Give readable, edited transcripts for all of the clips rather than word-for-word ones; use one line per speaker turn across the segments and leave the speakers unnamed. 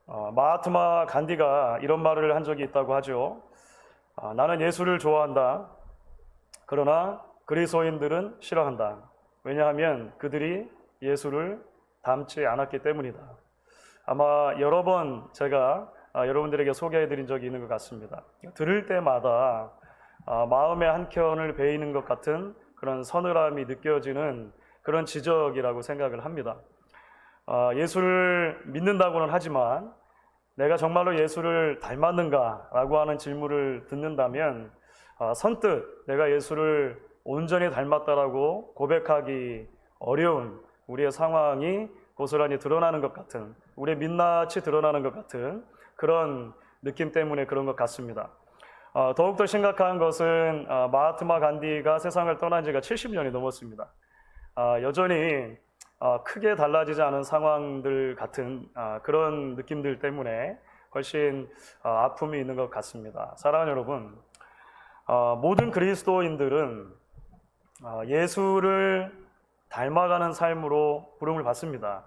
마하트마 간디가 이런 말을 한 적이 있다고 하죠. 나는 예수를 좋아한다. 그러나 그리스도인들은 싫어한다. 왜냐하면 그들이 예수를 닮지 않았기 때문이다. 아마 여러 번 제가 여러분들에게 소개해드린 적이 있는 것 같습니다. 들을 때마다 마음의 한켠을 베이는 것 같은 그런 서늘함이 느껴지는 그런 지적이라고 생각을 합니다. 예수를 믿는다고는 하지만 내가 정말로 예수를 닮았는가라고 하는 질문을 듣는다면 선뜻 내가 예수를 온전히 닮았다라고 고백하기 어려운 우리의 상황이 고스란히 드러나는 것 같은, 우리의 민낯이 드러나는 것 같은 그런 느낌 때문에 그런 것 같습니다. 더욱더 심각한 것은 마하트마 간디가 세상을 떠난 지가 70년이 넘었습니다. 여전히 크게 달라지지 않은 상황들 같은 그런 느낌들 때문에 훨씬 아픔이 있는 것 같습니다. 사랑하는 여러분, 모든 그리스도인들은 예수를 닮아가는 삶으로 부름을 받습니다.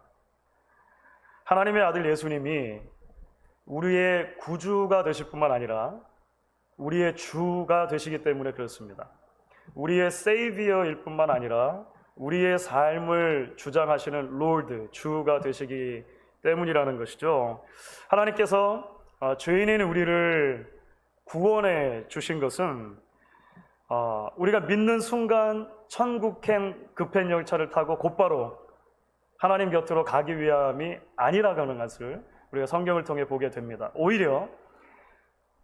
하나님의 아들 예수님이 우리의 구주가 되실 뿐만 아니라 우리의 주가 되시기 때문에 그렇습니다. 우리의 세이비어일 뿐만 아니라 우리의 삶을 주장하시는 롤드, 주가 되시기 때문이라는 것이죠. 하나님께서 죄인인 우리를 구원해 주신 것은 우리가 믿는 순간 천국행 급행 열차를 타고 곧바로 하나님 곁으로 가기 위함이 아니라는 것을 우리가 성경을 통해 보게 됩니다. 오히려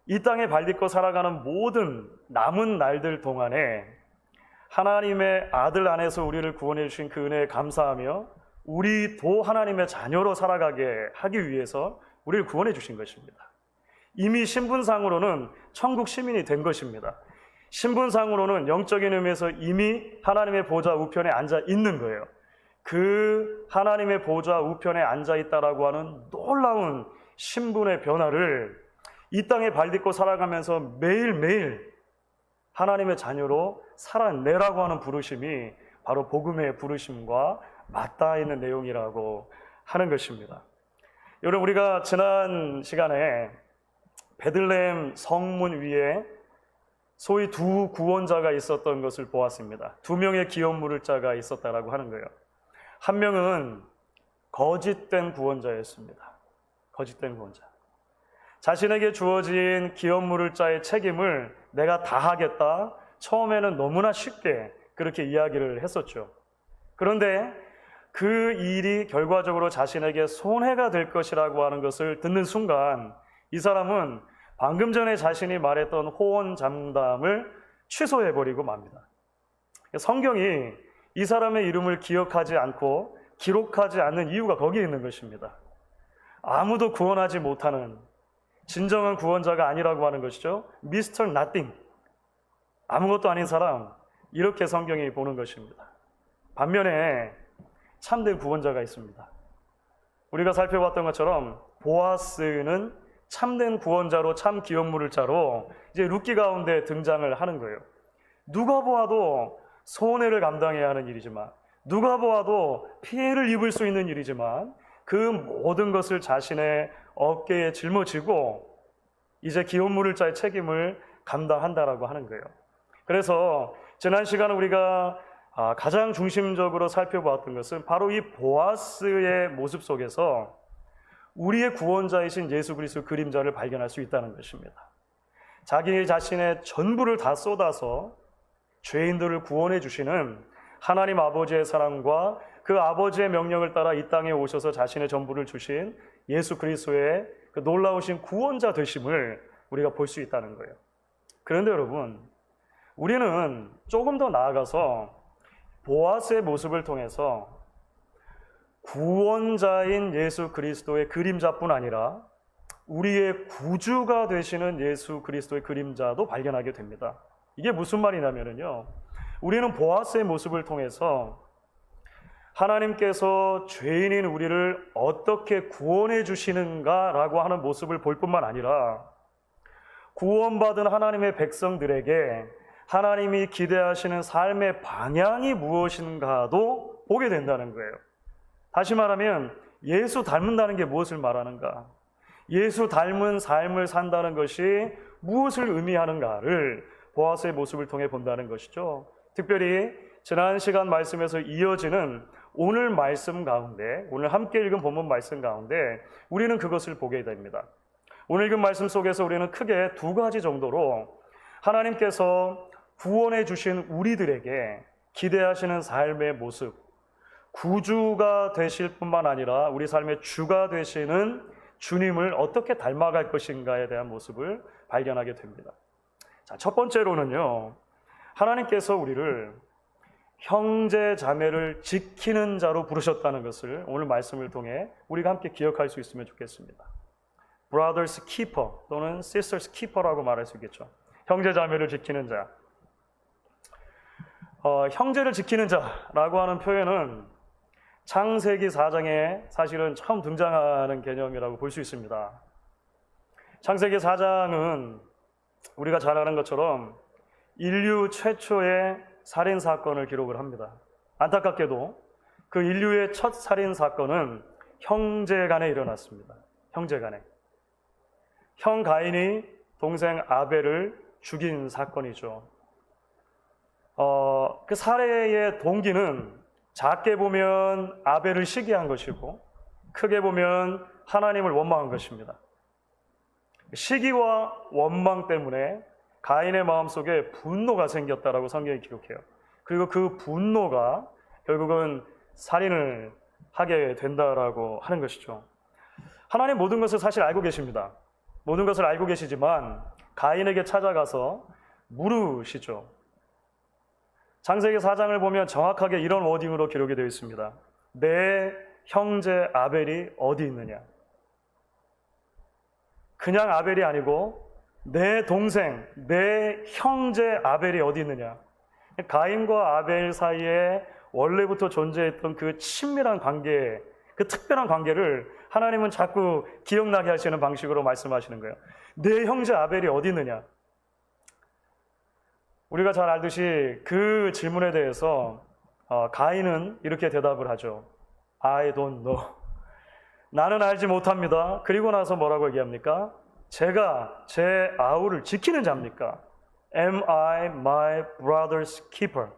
이 땅에 발딛고 살아가는 모든 남은 날들 동안에 하나님의 아들 안에서 우리를 구원해 주신 그 은혜에 감사하며 우리도 하나님의 자녀로 살아가게 하기 위해서 우리를 구원해 주신 것입니다. 이미 신분상으로는 천국 시민이 된 것입니다. 신분상으로는 영적인 의미에서 이미 하나님의 보좌 우편에 앉아 있는 거예요. 그 하나님의 보좌 우편에 앉아 있다라고 하는 놀라운 신분의 변화를 이 땅에 발딛고 살아가면서 매일매일 하나님의 자녀로 살아내라고 하는 부르심이 바로 복음의 부르심과 맞닿아 있는 내용이라고 하는 것입니다. 여러분, 우리가 지난 시간에 베들레헴 성문 위에 소위 두 구원자가 있었던 것을 보았습니다. 두 명의 기업 물을 자가 있었다라고 하는 거예요. 한 명은 거짓된 구원자였습니다. 거짓된 구원자. 자신에게 주어진 기업 물을 자의 책임을 내가 다 하겠다. 처음에는 너무나 쉽게 그렇게 이야기를 했었죠. 그런데 그 일이 결과적으로 자신에게 손해가 될 것이라고 하는 것을 듣는 순간 이 사람은 방금 전에 자신이 말했던 호언 장담을 취소해버리고 맙니다. 성경이 이 사람의 이름을 기억하지 않고 기록하지 않는 이유가 거기에 있는 것입니다. 아무도 구원하지 못하는 진정한 구원자가 아니라고 하는 것이죠. 미스터 나띵, 아무것도 아닌 사람, 이렇게 성경이 보는 것입니다. 반면에 참된 구원자가 있습니다. 우리가 살펴봤던 것처럼 보아스는 참된 구원자로, 참 기업 물을 자로 이제 룻기 가운데 등장을 하는 거예요. 누가 보아도 손해를 감당해야 하는 일이지만, 누가 보아도 피해를 입을 수 있는 일이지만 그 모든 것을 자신의 어깨에 짊어지고 이제 기업 물을 자의 책임을 감당한다라고 하는 거예요. 그래서 지난 시간에 우리가 가장 중심적으로 살펴보았던 것은 바로 이 보아스의 모습 속에서 우리의 구원자이신 예수 그리스도의 그림자를 발견할 수 있다는 것입니다. 자기 자신의 전부를 다 쏟아서 죄인들을 구원해 주시는 하나님 아버지의 사랑과 그 아버지의 명령을 따라 이 땅에 오셔서 자신의 전부를 주신 예수 그리스도의 그 놀라우신 구원자 되심을 우리가 볼 수 있다는 거예요. 그런데 여러분, 우리는 조금 더 나아가서 보아스의 모습을 통해서 구원자인 예수 그리스도의 그림자뿐 아니라 우리의 구주가 되시는 예수 그리스도의 그림자도 발견하게 됩니다. 이게 무슨 말이냐면요, 우리는 보아스의 모습을 통해서 하나님께서 죄인인 우리를 어떻게 구원해 주시는가라고 하는 모습을 볼 뿐만 아니라 구원받은 하나님의 백성들에게 하나님이 기대하시는 삶의 방향이 무엇인가도 보게 된다는 거예요. 다시 말하면 예수 닮는다는 게 무엇을 말하는가? 예수 닮은 삶을 산다는 것이 무엇을 의미하는가를 보아스의 모습을 통해 본다는 것이죠. 특별히 지난 시간 말씀에서 이어지는 오늘 말씀 가운데, 오늘 함께 읽은 본문 말씀 가운데 우리는 그것을 보게 됩니다. 오늘 읽은 말씀 속에서 우리는 크게 두 가지 정도로 하나님께서 구원해 주신 우리들에게 기대하시는 삶의 모습, 구주가 되실 뿐만 아니라 우리 삶의 주가 되시는 주님을 어떻게 닮아갈 것인가에 대한 모습을 발견하게 됩니다. 자, 첫 번째로는요, 하나님께서 우리를 형제 자매를 지키는 자로 부르셨다는 것을 오늘 말씀을 통해 우리가 함께 기억할 수 있으면 좋겠습니다. Brothers keeper 또는 sisters keeper라고 말할 수 있겠죠. 형제 자매를 지키는 자. 형제를 지키는 자라고 하는 표현은 창세기 4장에 사실은 처음 등장하는 개념이라고 볼 수 있습니다. 창세기 4장은 우리가 잘 아는 것처럼 인류 최초의 살인 사건을 기록을 합니다. 안타깝게도 그 인류의 첫 살인 사건은 형제 간에 일어났습니다. 형제 간에. 형 가인이 동생 아벨을 죽인 사건이죠. 그 살해의 동기는 작게 보면 아벨을 시기한 것이고 크게 보면 하나님을 원망한 것입니다. 시기와 원망 때문에 가인의 마음속에 분노가 생겼다라고 성경이 기록해요. 그리고 그 분노가 결국은 살인을 하게 된다라고 하는 것이죠. 하나님 모든 것을 사실 알고 계십니다. 모든 것을 알고 계시지만 가인에게 찾아가서 물으시죠. 창세기 4장을 보면 정확하게 이런 워딩으로 기록이 되어 있습니다. 내 형제 아벨이 어디 있느냐? 그냥 아벨이 아니고 내 동생, 내 형제 아벨이 어디 있느냐? 가인과 아벨 사이에 원래부터 존재했던 그 친밀한 관계, 그 특별한 관계를 하나님은 자꾸 기억나게 하시는 방식으로 말씀하시는 거예요. 내 형제 아벨이 어디 있느냐? 우리가 잘 알듯이 그 질문에 대해서 가인은 이렇게 대답을 하죠. I don't know. 나는 알지 못합니다. 그리고 나서 뭐라고 얘기합니까? 제가 제 아우를 지키는 자입니까? Am I my brother's keeper?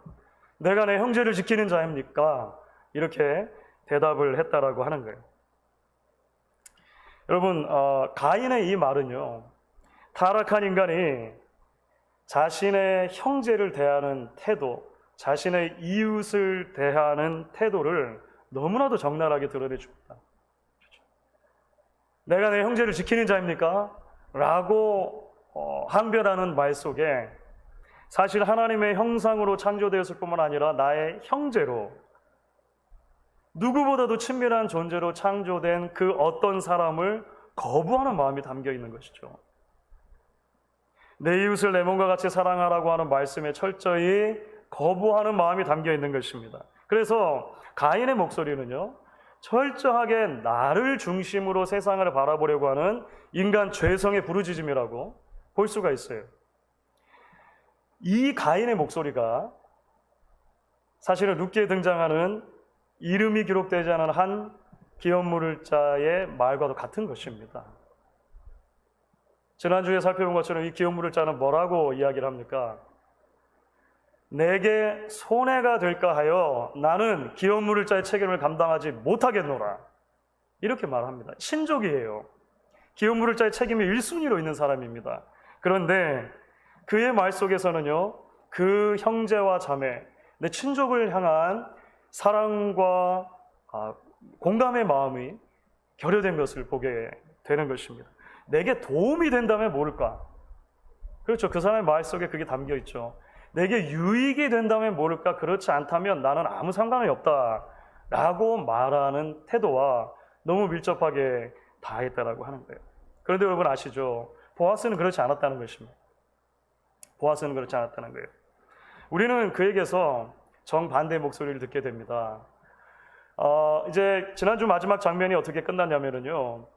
내가 내 형제를 지키는 자입니까? 이렇게 대답을 했다라고 하는 거예요. 여러분, 가인의 이 말은요, 타락한 인간이 자신의 형제를 대하는 태도, 자신의 이웃을 대하는 태도를 너무나도 적나라하게 드러내줍니다. 내가 내 형제를 지키는 자입니까? 라고 항변하는 말 속에 사실 하나님의 형상으로 창조되었을 뿐만 아니라 나의 형제로, 누구보다도 친밀한 존재로 창조된 그 어떤 사람을 거부하는 마음이 담겨 있는 것이죠. 내 이웃을 내 몸과 같이 사랑하라고 하는 말씀에 철저히 거부하는 마음이 담겨 있는 것입니다. 그래서 가인의 목소리는요, 철저하게 나를 중심으로 세상을 바라보려고 하는 인간 죄성의 부르짖음이라고 볼 수가 있어요. 이 가인의 목소리가 사실은 룻기에 등장하는 이름이 기록되지 않은 한 기업물을자의 말과도 같은 것입니다. 지난주에 살펴본 것처럼 이 기업물을자는 뭐라고 이야기를 합니까? 내게 손해가 될까 하여 나는 기업물을자의 책임을 감당하지 못하겠노라. 이렇게 말합니다. 친족이에요. 기업물을자의 책임이 1순위로 있는 사람입니다. 그런데 그의 말 속에서는요, 그 형제와 자매, 내 친족을 향한 사랑과 공감의 마음이 결여된 것을 보게 되는 것입니다. 내게 도움이 된다면 모를까? 그렇죠. 그 사람의 말 속에 그게 담겨 있죠. 내게 유익이 된다면 모를까? 그렇지 않다면 나는 아무 상관이 없다 라고 말하는 태도와 너무 밀접하게 다했다라고 하는 거예요. 그런데 여러분 아시죠? 보아스는 그렇지 않았다는 것입니다. 보아스는 그렇지 않았다는 거예요. 우리는 그에게서 정반대의 목소리를 듣게 됩니다. 이제 지난주 마지막 장면이 어떻게 끝났냐면요,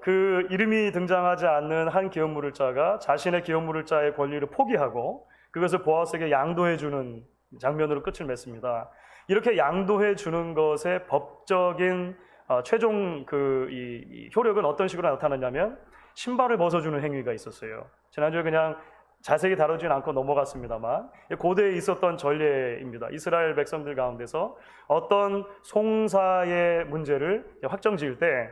그 이름이 등장하지 않는 한 기업물을자가 자신의 기업물을자의 권리를 포기하고 그것을 보아스에게 양도해주는 장면으로 끝을 맺습니다. 이렇게 양도해주는 것의 법적인 최종 이 효력은 어떤 식으로 나타났냐면 신발을 벗어주는 행위가 있었어요. 지난주에 그냥 자세히 다루진 않고 넘어갔습니다만 고대에 있었던 전례입니다. 이스라엘 백성들 가운데서 어떤 송사의 문제를 확정지을 때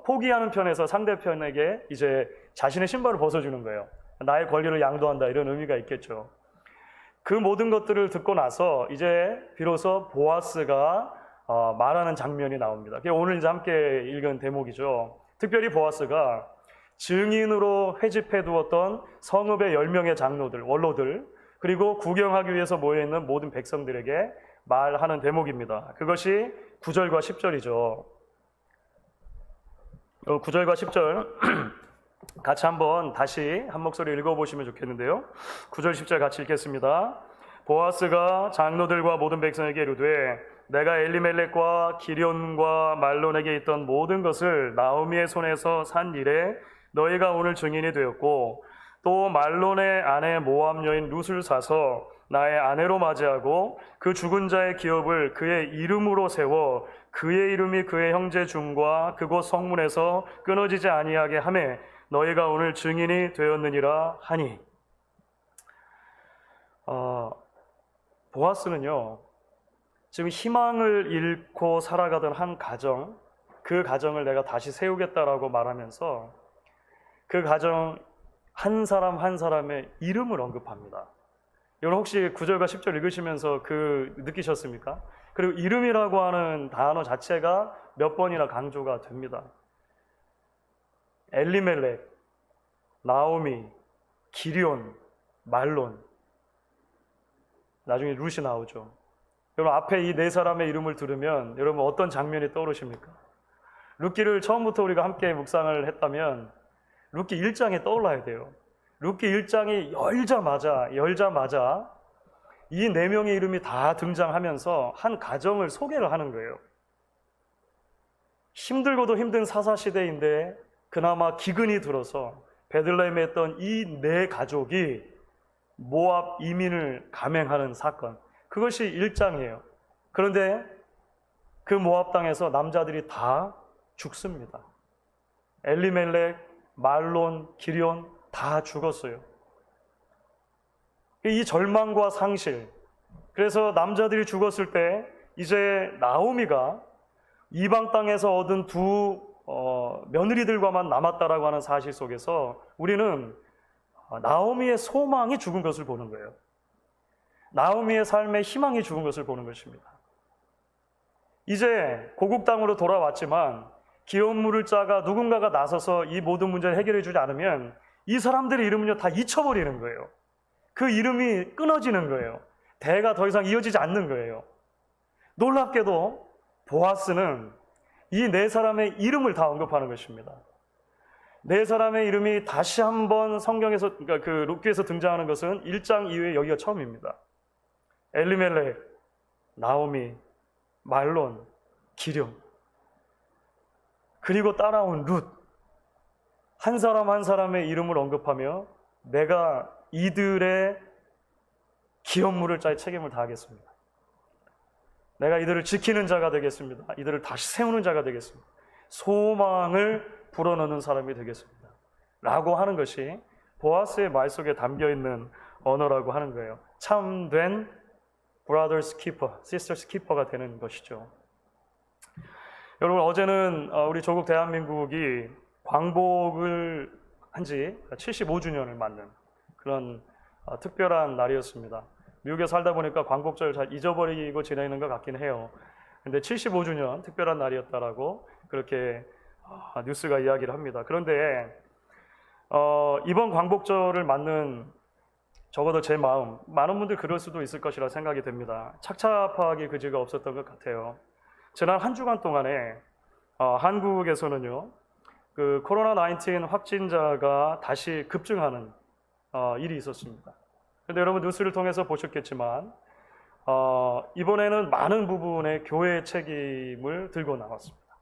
포기하는 편에서 상대편에게 이제 자신의 신발을 벗어주는 거예요. 나의 권리를 양도한다, 이런 의미가 있겠죠. 그 모든 것들을 듣고 나서 이제 비로소 보아스가 말하는 장면이 나옵니다. 그게 오늘 이제 함께 읽은 대목이죠. 특별히 보아스가 증인으로 회집해 두었던 성읍의 10명의 장로들, 원로들, 그리고 구경하기 위해서 모여있는 모든 백성들에게 말하는 대목입니다. 그것이 9절과 10절이죠. 9절과 10절 같이 한번 다시 한 목소리 읽어보시면 좋겠는데요. 9절 10절 같이 읽겠습니다. 보아스가 장로들과 모든 백성에게 이르되 내가 엘리멜렉과 기럨과 말론에게 있던 모든 것을 나오미의 손에서 산 일에 너희가 오늘 증인이 되었고 또 말론의 아내 모압 여인 룻을 사서 나의 아내로 맞이하고 그 죽은 자의 기업을 그의 이름으로 세워 그의 이름이 그의 형제 중과 그곳 성문에서 끊어지지 아니하게 하매 너희가 오늘 증인이 되었느니라 하니. 보아스는요, 지금 희망을 잃고 살아가던 한 가정, 그 가정을 내가 다시 세우겠다라고 말하면서 그 가정 한 사람 한 사람의 이름을 언급합니다. 여러분 혹시 9절과 10절 읽으시면서 느끼셨습니까? 그리고 이름이라고 하는 단어 자체가 몇 번이나 강조가 됩니다. 엘리멜렉, 나오미, 기럨, 말론, 나중에 룻이 나오죠. 여러분 앞에 이 네 사람의 이름을 들으면 여러분 어떤 장면이 떠오르십니까? 룻기를 처음부터 우리가 함께 묵상을 했다면 룻기 1장에 떠올라야 돼요. 룻기 1장이 열자마자 이 네 명의 이름이 다 등장하면서 한 가정을 소개를 하는 거예요. 힘들고도 힘든 사사시대인데 그나마 기근이 들어서 베들레헴에 있던 이 네 가족이 모압 이민을 감행하는 사건, 그것이 1장이에요. 그런데 그 모압 땅에서 남자들이 다 죽습니다. 엘리멜렉, 말론, 기럨 다 죽었어요. 이 절망과 상실, 그래서 남자들이 죽었을 때 이제 나오미가 이방 땅에서 얻은 두 며느리들과만 남았다라고 하는 사실 속에서 우리는 나오미의 소망이 죽은 것을 보는 거예요. 나오미의 삶의 희망이 죽은 것을 보는 것입니다. 이제 고국 땅으로 돌아왔지만 기업 물을 자가 누군가가 나서서 이 모든 문제를 해결해 주지 않으면 이 사람들의 이름은요 다 잊혀버리는 거예요. 그 이름이 끊어지는 거예요. 대가 더 이상 이어지지 않는 거예요. 놀랍게도 보아스는 이 네 사람의 이름을 다 언급하는 것입니다. 네 사람의 이름이 다시 한번 성경에서, 그러니까 그 룻기에서 등장하는 것은 1장 이후에 여기가 처음입니다. 엘리멜렉, 나오미, 말론, 기럨, 그리고 따라온 룻, 한 사람 한 사람의 이름을 언급하며 내가 이들의 기업 물을 자의 책임을 다하겠습니다. 내가 이들을 지키는 자가 되겠습니다. 이들을 다시 세우는 자가 되겠습니다. 소망을 불어넣는 사람이 되겠습니다. 라고 하는 것이 보아스의 말 속에 담겨있는 언어라고 하는 거예요. 참된 brothers keeper, sisters keeper가 되는 것이죠. 여러분 어제는 우리 조국 대한민국이 광복을 한 지 75주년을 맞는 그런 특별한 날이었습니다. 미국에 살다 보니까 광복절 잘 잊어버리고 지내는 것 같긴 해요. 근데 75주년 특별한 날이었다라고 그렇게 뉴스가 이야기를 합니다. 그런데 이번 광복절을 맞는 적어도 제 마음, 많은 분들 그럴 수도 있을 것이라 생각이 됩니다. 착잡하기 그지가 없었던 것 같아요. 지난 한 주간 동안에 한국에서는요, 그 코로나19 확진자가 다시 급증하는 일이 있었습니다. 그런데 여러분 뉴스를 통해서 보셨겠지만 이번에는 많은 부분의 교회의 책임을 들고 나왔습니다.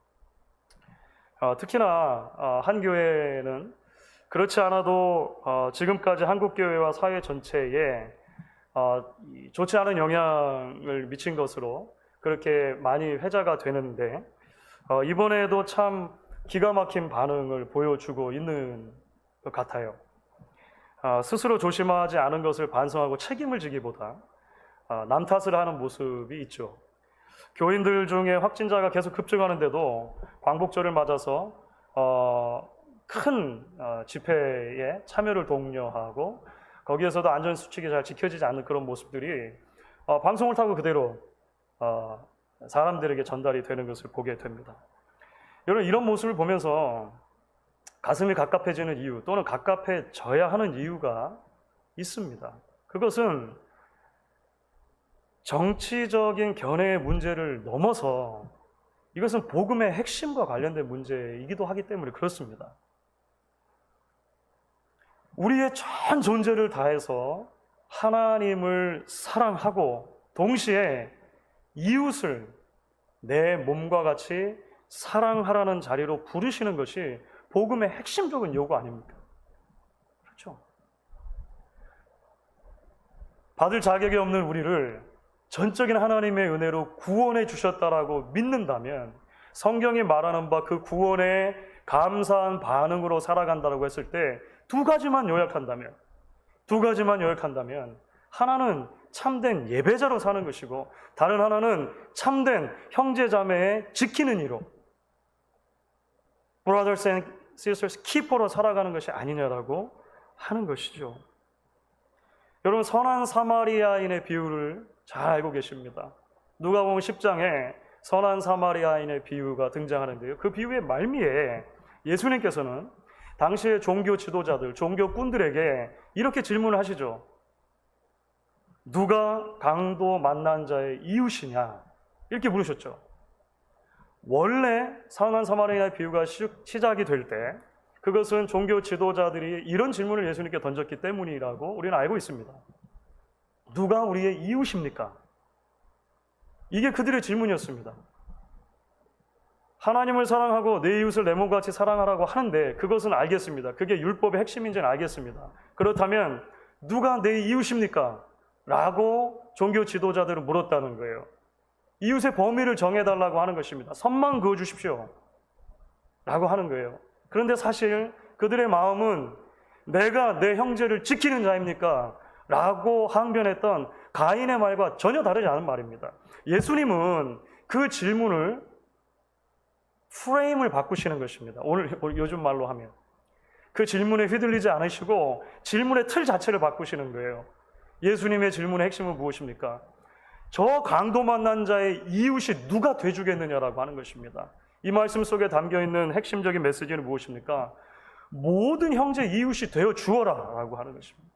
특히나 한 교회는 그렇지 않아도 지금까지 한국교회와 사회 전체에 좋지 않은 영향을 미친 것으로 그렇게 많이 회자가 되는데 이번에도 참 기가 막힌 반응을 보여주고 있는 것 같아요. 스스로 조심하지 않은 것을 반성하고 책임을 지기보다 남 탓을 하는 모습이 있죠. 교인들 중에 확진자가 계속 급증하는데도 광복절을 맞아서 큰 집회에 참여를 독려하고 거기에서도 안전수칙이 잘 지켜지지 않는 그런 모습들이 방송을 타고 그대로 사람들에게 전달이 되는 것을 보게 됩니다. 여러분, 이런 모습을 보면서 가슴이 갑갑해지는 이유 또는 갑갑해져야 하는 이유가 있습니다. 그것은 정치적인 견해의 문제를 넘어서 이것은 복음의 핵심과 관련된 문제이기도 하기 때문에 그렇습니다. 우리의 전 존재를 다해서 하나님을 사랑하고 동시에 이웃을 내 몸과 같이 사랑하라는 자리로 부르시는 것이 복음의 핵심적인 요구 아닙니까? 그렇죠? 받을 자격이 없는 우리를 전적인 하나님의 은혜로 구원해 주셨다라고 믿는다면 성경이 말하는 바 그 구원에 감사한 반응으로 살아간다라고 했을 때 두 가지만 요약한다면 하나는 참된 예배자로 사는 것이고 다른 하나는 참된 형제자매의 지키는 이로 Brothers and Sisters Keeper로 살아가는 것이 아니냐라고 하는 것이죠. 여러분, 선한 사마리아인의 비유를 잘 알고 계십니다. 누가복음 10장에 선한 사마리아인의 비유가 등장하는데요. 그 비유의 말미에 예수님께서는 당시의 종교 지도자들, 종교꾼들에게 이렇게 질문을 하시죠. 누가 강도 만난 자의 이웃이냐? 이렇게 물으셨죠. 원래 선한 사마리아인의 비유가 시작이 될 때 그것은 종교 지도자들이 이런 질문을 예수님께 던졌기 때문이라고 우리는 알고 있습니다. 누가 우리의 이웃입니까? 이게 그들의 질문이었습니다. 하나님을 사랑하고 내 이웃을 내 몸과 같이 사랑하라고 하는데 그것은 알겠습니다. 그게 율법의 핵심인지는 알겠습니다. 그렇다면 누가 내 이웃입니까? 라고 종교 지도자들은 물었다는 거예요. 이웃의 범위를 정해달라고 하는 것입니다. 선만 그어주십시오 라고 하는 거예요. 그런데 사실 그들의 마음은 내가 내 형제를 지키는 자입니까? 라고 항변했던 가인의 말과 전혀 다르지 않은 말입니다. 예수님은 그 질문을 프레임을 바꾸시는 것입니다. 오늘 요즘 말로 하면 그 질문에 휘둘리지 않으시고 질문의 틀 자체를 바꾸시는 거예요. 예수님의 질문의 핵심은 무엇입니까? 저 강도 만난 자의 이웃이 누가 돼주겠느냐라고 하는 것입니다. 이 말씀 속에 담겨있는 핵심적인 메시지는 무엇입니까? 모든 형제 이웃이 되어 주어라 라고 하는 것입니다.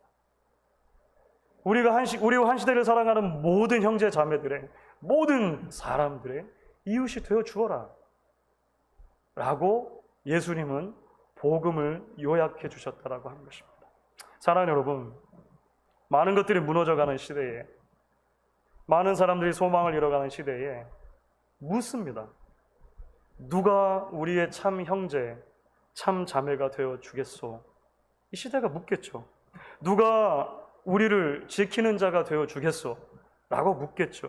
우리와 한 시대를 살아가는 모든 형제 자매들의 모든 사람들의 이웃이 되어 주어라 라고 예수님은 복음을 요약해 주셨다라고 하는 것입니다. 사랑하는 여러분, 많은 것들이 무너져가는 시대에, 많은 사람들이 소망을 잃어가는 시대에 묻습니다. 누가 우리의 참 형제, 참 자매가 되어 주겠소? 이 시대가 묻겠죠. 누가 우리를 지키는 자가 되어 주겠소? 라고 묻겠죠.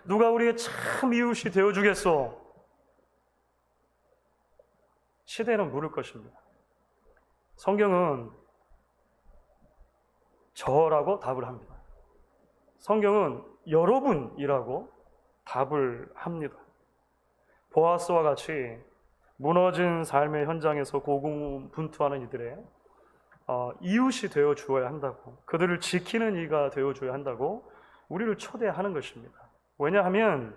누가 우리의 참 이웃이 되어 주겠소? 시대는 물을 것입니다. 성경은 저라고 답을 합니다. 성경은 여러분이라고 답을 합니다. 보아스와 같이 무너진 삶의 현장에서 고군분투하는 이들의 이웃이 되어 주어야 한다고, 그들을 지키는 이가 되어 줘야 한다고 우리를 초대하는 것입니다. 왜냐하면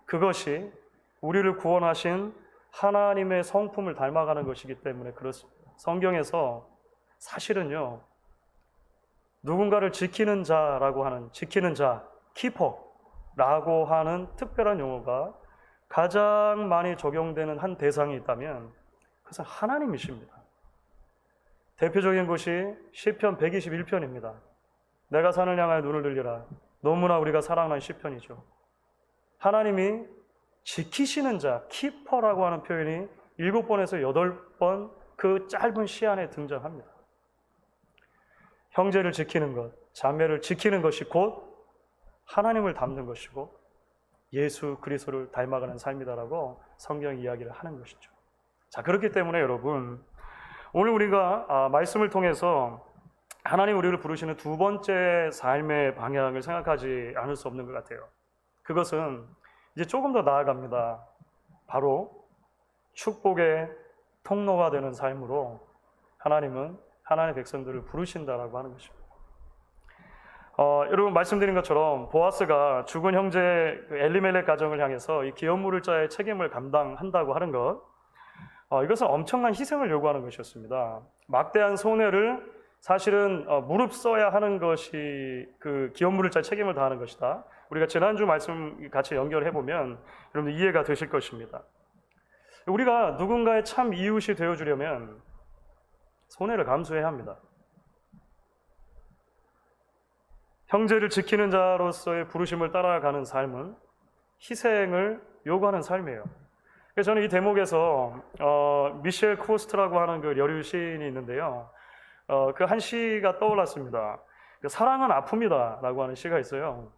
그것이 우리를 구원하신 하나님의 성품을 닮아가는 것이기 때문에 그렇습니다. 성경에서 사실은요, 누군가를 지키는 자라고 하는, 지키는 자, 키퍼라고 하는 특별한 용어가 가장 많이 적용되는 한 대상이 있다면 그것은 하나님이십니다. 대표적인 것이 시편 121편입니다. 내가 산을 향하여 눈을 들리라. 너무나 우리가 사랑하는 시편이죠. 하나님이 지키시는 자, 키퍼라고 하는 표현이 7번에서 8번 그 짧은 시 안에 등장합니다. 형제를 지키는 것, 자매를 지키는 것이 곧 하나님을 닮는 것이고 예수 그리스도를 닮아가는 삶이다라고 성경이 이야기를 하는 것이죠. 자, 그렇기 때문에 여러분, 오늘 우리가 말씀을 통해서 하나님 우리를 부르시는 두 번째 삶의 방향을 생각하지 않을 수 없는 것 같아요. 그것은 이제 조금 더 나아갑니다. 바로 축복의 통로가 되는 삶으로 하나님은 하나님의 백성들을 부르신다라고 하는 것입니다. 여러분 말씀드린 것처럼 보아스가 죽은 형제 엘리멜렉 가정을 향해서 이 기업 물을 자의 책임을 감당한다고 하는 것, 이것은 엄청난 희생을 요구하는 것이었습니다. 막대한 손해를 사실은 무릅써야 하는 것이 그 기업 물을 자의 책임을 다하는 것이다. 우리가 지난주 말씀 같이 연결해 보면 여러분 이해가 되실 것입니다. 우리가 누군가의 참 이웃이 되어주려면 손해를 감수해야 합니다. 형제를 지키는 자로서의 부르심을 따라가는 삶은 희생을 요구하는 삶이에요. 그래서 저는 이 대목에서 미셸 쿠스트라고 하는 그 여류 시인이 있는데요. 그 한 시가 떠올랐습니다. 사랑은 아픕니다 라고 하는 시가 있어요.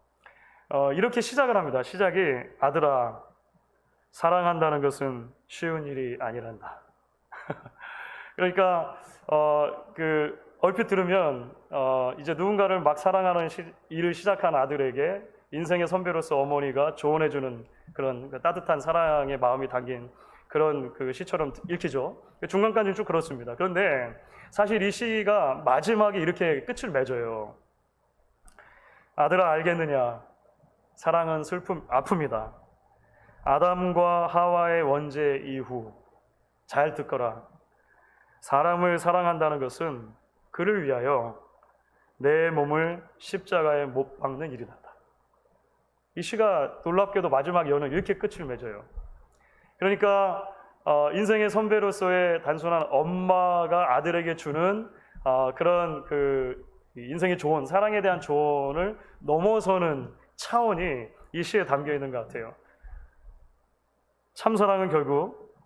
이렇게 시작을 합니다. 시작이 아들아 사랑한다는 것은 쉬운 일이 아니란다. 그러니까 얼핏 들으면 이제 누군가를 막 사랑하는 일을 시작한 아들에게 인생의 선배로서 어머니가 조언해주는 그런 따뜻한 사랑의 마음이 담긴 그런 그 시처럼 읽히죠. 중간까지는 쭉 그렇습니다. 그런데 사실 이 시가 마지막에 이렇게 끝을 맺어요. 아들아 알겠느냐? 사랑은 아픔이다. 아담과 하와의 원죄 이후 잘 듣거라. 사람을 사랑한다는 것은 그를 위하여 내 몸을 십자가에 못 박는 일이다. 이 시가 놀랍게도 마지막 연은 이렇게 끝을 맺어요. 그러니까 인생의 선배로서의 단순한 엄마가 아들에게 주는 그런 그 인생의 조언, 사랑에 대한 조언을 넘어서는 차원이 이 시에 담겨 있는 것 같아요. 참사랑은 결국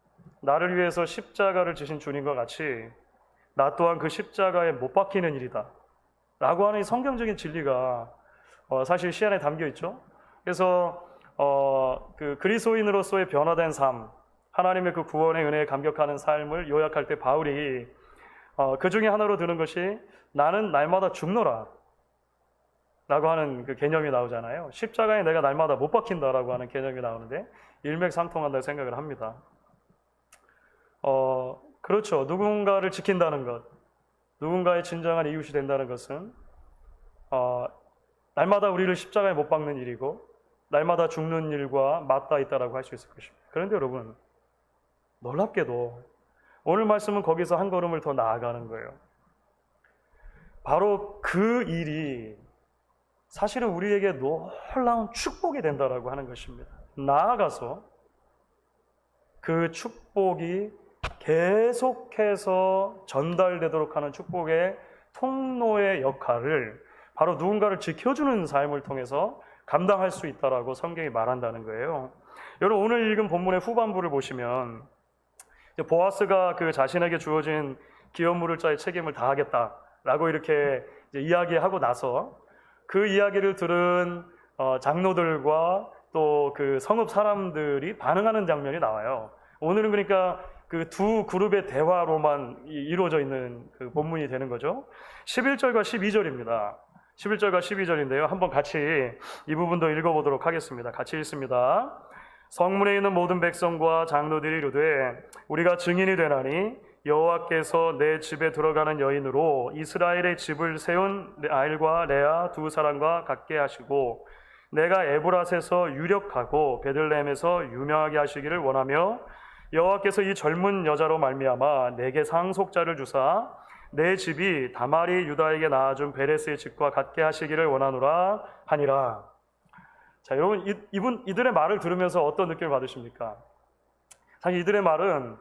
나를 위해서 십자가를 지신 주님과 같이 나 또한 그 십자가에 못 박히는 일이다 라고 하는 성경적인 진리가 사실 시 안에 담겨 있죠. 그래서 그 그리스도인으로서의 변화된 삶, 하나님의 그 구원의 은혜에 감격하는 삶을 요약할 때 바울이 그 중에 하나로 드는 것이 나는 날마다 죽노라 라고 하는 그 개념이 나오잖아요. 십자가에 내가 날마다 못 박힌다라고 하는 개념이 나오는데 일맥상통한다고 생각을 합니다. 그렇죠. 누군가를 지킨다는 것, 누군가의 진정한 이웃이 된다는 것은 날마다 우리를 십자가에 못 박는 일이고 날마다 죽는 일과 맞닿아 있다라고 할 수 있을 것입니다. 그런데 여러분 놀랍게도 오늘 말씀은 거기서 한 걸음을 더 나아가는 거예요. 바로 그 일이 사실은 우리에게 놀라운 축복이 된다라고 하는 것입니다. 나아가서 그 축복이 계속해서 전달되도록 하는 축복의 통로의 역할을 바로 누군가를 지켜주는 삶을 통해서 감당할 수 있다라고 성경이 말한다는 거예요. 여러분 오늘 읽은 본문의 후반부를 보시면 보아스가 그 자신에게 주어진 기업 물을 자의 책임을 다하겠다라고 이렇게 이제 이야기하고 나서 그 이야기를 들은 장로들과 또 그 성읍 사람들이 반응하는 장면이 나와요. 오늘은 그러니까 그 두 그룹의 대화로만 이루어져 있는 그 본문이 되는 거죠. 11절과 12절입니다. 11절과 12절인데요. 한번 같이 이 부분도 읽어보도록 하겠습니다. 같이 읽습니다. 성문에 있는 모든 백성과 장로들이 이르되 우리가 증인이 되나니 여호와께서 내 집에 들어가는 여인으로 이스라엘의 집을 세운 라헬과 레아 두 사람과 같게 하시고 내가 에브랏에서 유력하고 베들레헴에서 유명하게 하시기를 원하며 여호와께서 이 젊은 여자로 말미암아 내게 상속자를 주사 내 집이 다말이 유다에게 낳아준 베레스의 집과 같게 하시기를 원하노라 하니라. 자, 여러분 이들의 말을 들으면서 어떤 느낌을 받으십니까? 사실 이들의 말은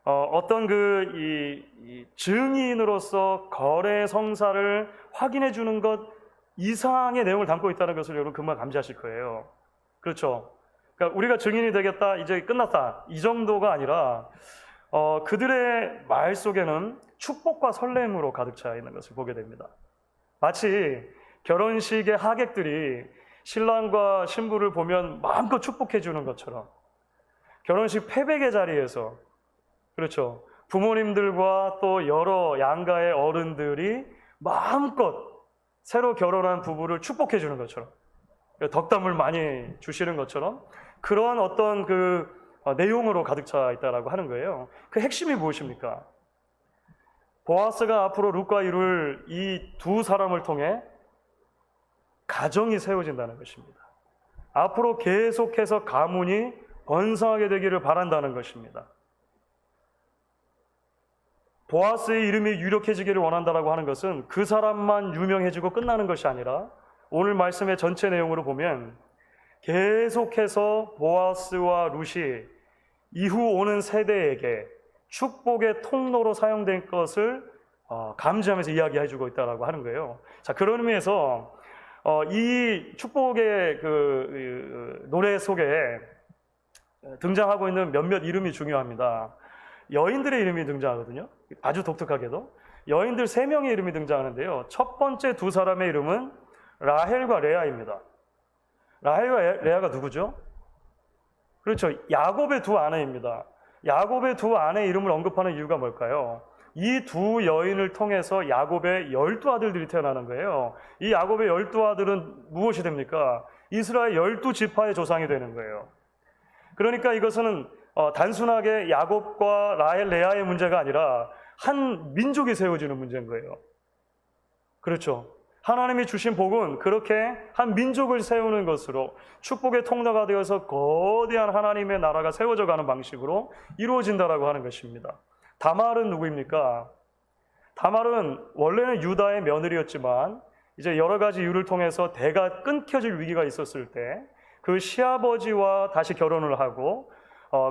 어떤 이 증인으로서 거래 성사를 확인해 주는 것 이상의 내용을 담고 있다는 것을 여러분 금방 감지하실 거예요. 그렇죠? 그러니까 우리가 증인이 되겠다, 이제 끝났다, 이 정도가 아니라 그들의 말 속에는 축복과 설렘으로 가득 차 있는 것을 보게 됩니다. 마치 결혼식의 하객들이 신랑과 신부를 보면 마음껏 축복해 주는 것처럼 결혼식 패백의 자리에서 그렇죠. 부모님들과 또 여러 양가의 어른들이 마음껏 새로 결혼한 부부를 축복해 주는 것처럼 덕담을 많이 주시는 것처럼 그러한 어떤 그 내용으로 가득 차 있다라고 하는 거예요. 그 핵심이 무엇입니까? 보아스가 앞으로 룻과 이룰 이 두 사람을 통해 가정이 세워진다는 것입니다. 앞으로 계속해서 가문이 번성하게 되기를 바란다는 것입니다. 보아스의 이름이 유력해지기를 원한다라고 하는 것은 그 사람만 유명해지고 끝나는 것이 아니라 오늘 말씀의 전체 내용으로 보면 계속해서 보아스와 룻이 이후 오는 세대에게 축복의 통로로 사용된 것을 감지하면서 이야기해주고 있다라고 하는 거예요. 자, 그런 의미에서 이 축복의 그 노래 속에 등장하고 있는 몇몇 이름이 중요합니다. 여인들의 이름이 등장하거든요. 아주 독특하게도 여인들 3명의 이름이 등장하는데요. 첫 번째 두 사람의 이름은 라헬과 레아입니다. 라헬과 레아가 누구죠? 그렇죠. 야곱의 두 아내입니다. 야곱의 두 아내의 이름을 언급하는 이유가 뭘까요? 이 두 여인을 통해서 야곱의 12아들들이 태어나는 거예요. 이 야곱의 12아들은 무엇이 됩니까? 이스라엘 12지파의 조상이 되는 거예요. 그러니까 이것은 단순하게 야곱과 라헬, 레아의 문제가 아니라 한 민족이 세워지는 문제인 거예요. 그렇죠. 하나님이 주신 복은 그렇게 한 민족을 세우는 것으로 축복의 통로가 되어서 거대한 하나님의 나라가 세워져 가는 방식으로 이루어진다라고 하는 것입니다. 다말은 누구입니까? 다말은 원래는 유다의 며느리였지만 이제 여러 가지 이유를 통해서 대가 끊겨질 위기가 있었을 때 그 시아버지와 다시 결혼을 하고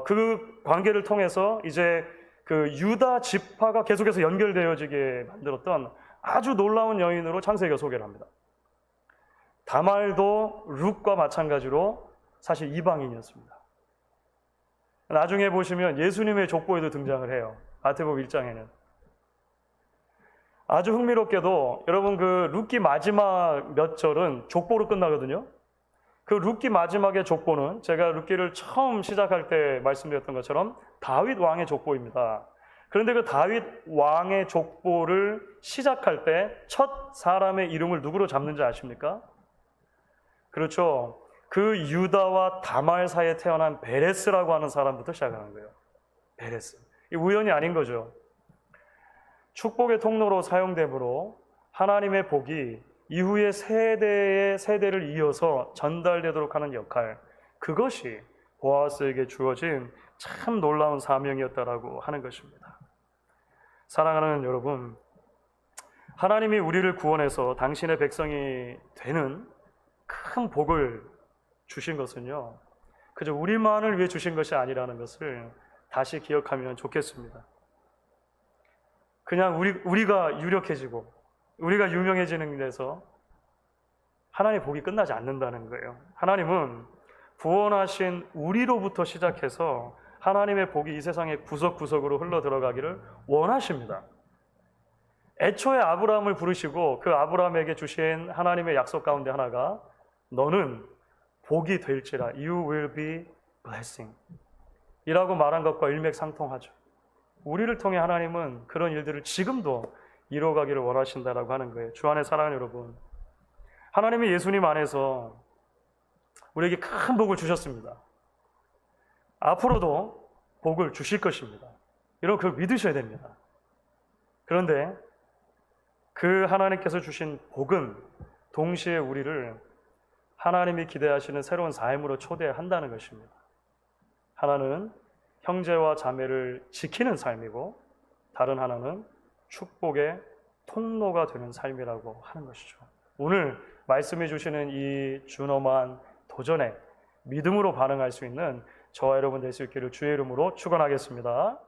그 관계를 통해서 이제 그 유다 지파가 계속해서 연결되어지게 만들었던 아주 놀라운 여인으로 창세기가 소개를 합니다. 다말도 룻과 마찬가지로 사실 이방인이었습니다. 나중에 보시면 예수님의 족보에도 등장을 해요. 마태복음 1장에는. 아주 흥미롭게도 여러분 그 룻기 마지막 몇 절은 족보로 끝나거든요. 그 룻기 마지막의 족보는 제가 룻기를 처음 시작할 때 말씀드렸던 것처럼 다윗 왕의 족보입니다. 그런데 그 다윗 왕의 족보를 시작할 때 첫 사람의 이름을 누구로 잡는지 아십니까? 그렇죠. 그 유다와 다말 사이에 태어난 베레스라고 하는 사람부터 시작하는 거예요. 베레스. 이 우연이 아닌 거죠. 축복의 통로로 사용됨으로 하나님의 복이 이후의 세대를 이어서 전달되도록 하는 역할, 그것이 보아스에게 주어진 참 놀라운 사명이었다라고 하는 것입니다. 사랑하는 여러분, 하나님이 우리를 구원해서 당신의 백성이 되는 큰 복을 주신 것은요, 그저 우리만을 위해 주신 것이 아니라는 것을 다시 기억하면 좋겠습니다. 그냥 우리가 유력해지고 우리가 유명해지는 데서 하나님의 복이 끝나지 않는다는 거예요. 하나님은 구원하신 우리로부터 시작해서 하나님의 복이 이 세상의 구석구석으로 흘러들어가기를 원하십니다. 애초에 아브라함을 부르시고 그 아브라함에게 주신 하나님의 약속 가운데 하나가 너는 복이 될지라, you will be blessing 이라고 말한 것과 일맥상통하죠. 우리를 통해 하나님은 그런 일들을 지금도 이루어가기를 원하신다라고 하는 거예요. 주 안에 사랑하는 여러분, 하나님이 예수님 안에서 우리에게 큰 복을 주셨습니다. 앞으로도 복을 주실 것입니다. 여러분 그걸 믿으셔야 됩니다. 그런데 그 하나님께서 주신 복은 동시에 우리를 하나님이 기대하시는 새로운 삶으로 초대한다는 것입니다. 하나는 형제와 자매를 지키는 삶이고 다른 하나는 축복의 통로가 되는 삶이라고 하는 것이죠. 오늘 말씀해 주시는 이 준엄한 도전에 믿음으로 반응할 수 있는 저와 여러분 될 수 있기를 주의 이름으로 축원하겠습니다.